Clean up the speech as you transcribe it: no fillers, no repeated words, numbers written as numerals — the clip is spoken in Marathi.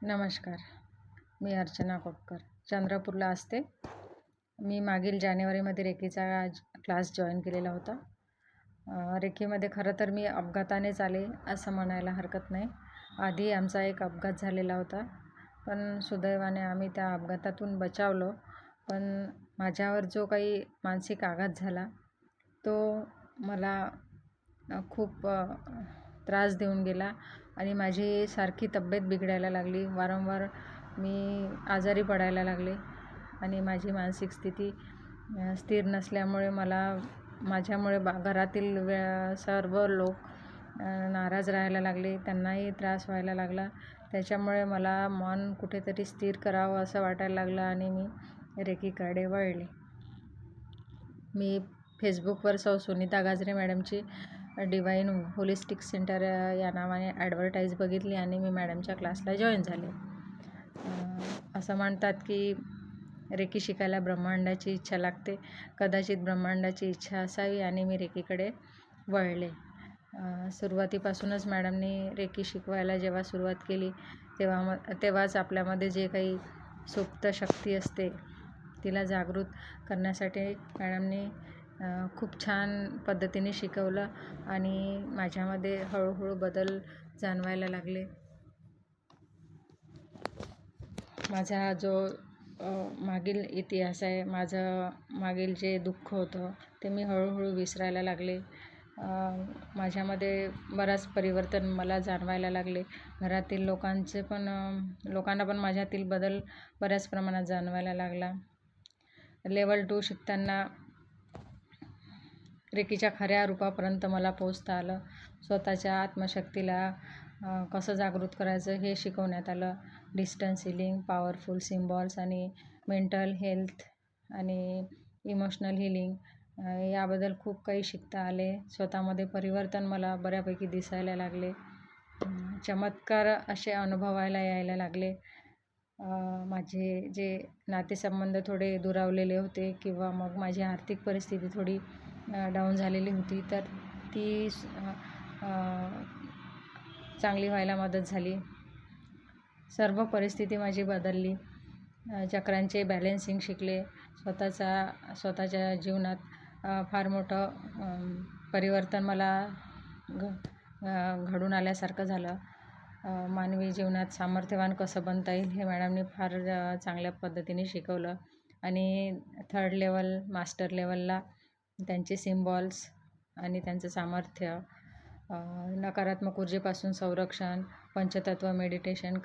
नमस्कार. मी अर्चना कोपकर चंद्रपूरला असते. मी मागील जानेवारीमध्ये रेकीचा क्लास जॉईन केलेला होता. रेकीमध्ये खरं तर मी अपघातानेच आले असं म्हणायला हरकत नाही. आधी आमचा एक अपघात झालेला होता, पण सुदैवाने आम्ही त्या अपघातातून बचावलो. पण माझ्यावर जो काही मानसिक आघात झाला तो मला खूप त्रास देऊन गेला आणि माझी सारखी तब्येत बिघडायला लागली. वारंवार मी आजारी पडायला लागले आणि माझी मानसिक स्थिती स्थिर नसल्यामुळे माझ्यामुळे घरातील सर्व लोक नाराज राहायला लागले. त्यांनाही त्रास व्हायला लागला. त्याच्यामुळे मला मन कुठेतरी स्थिर करावं असं वाटायला लागलं आणि मी रेकीकडे वळले. मी फेसबुकवर सौ सुनीता गाजरे मॅडमची डिवाइन होलिस्टिक सेंटर या नावाने ॲडव्हर्टाईज बघितली आणि मी मॅडमच्या क्लासला जॉईन झाले. असं म्हणतात की रेकी शिकायला ब्रह्मांडाची इच्छा लागते. कदाचित ब्रह्मांडाची इच्छा असावी आणि मी रेकीकडे वळले. सुरुवातीपासूनच मॅडमनी रेकी शिकवायला जेव्हा सुरुवात केली तेव्हाच आपल्यामध्ये जे काही सुप्त शक्ती असते तिला जागृत करण्यासाठी मॅडमनी खूप छान पद्धतीने शिकवलं आणि माझ्यामध्ये हळूहळू बदल जाणवायला लागले. माझा जो मागील इतिहास आहे, माझं मागील जे दुःख होतं ते मी हळूहळू विसरायला लागले. माझ्यामध्ये बराच परिवर्तन मला जाणवायला लागले. घरातील लोकांना पण माझ्यातील बदल बऱ्याच प्रमाणात जाणवायला लागला. लेवल 2 शिकताना रेकीच्या खऱ्या रूपापर्यंत मला पोहोचता आलं. स्वतःच्या आत्मशक्तीला कसं जागृत करायचं हे शिकवण्यात आलं. डिस्टन्स हिलिंग, पॉवरफुल सिम्बॉल्स आणि मेंटल हेल्थ आणि इमोशनल हिलिंग याबद्दल खूप काही शिकता आले. स्वतःमध्ये परिवर्तन मला बऱ्यापैकी दिसायला लागले. चमत्कार असे अनुभवायला यायला लागले. माझे जे नातेसंबंध थोडे दुरावलेले होते किंवा मग माझी आर्थिक परिस्थिती थोडी डाऊन झालेली होती, तर ती चांगली व्हायला मदत झाली. सर्व परिस्थिती माझी बदलली. चक्रांचे बॅलेन्सिंग शिकले. स्वतःच्या जीवनात फार मोठं परिवर्तन मला घडून आल्यासारखं झालं. मानवी जीवनात सामर्थ्यवान कसं बनता येईल हे मॅडमनी फार चांगल्या पद्धतीने शिकवलं आणि 3rd लेवल मास्टर लेवलला त्यांचे सिम्बॉल्स आणि त्यांचं सामर्थ्य, नकारात्मक ऊर्जेपासून संरक्षण, पंचतत्व मेडिटेशन,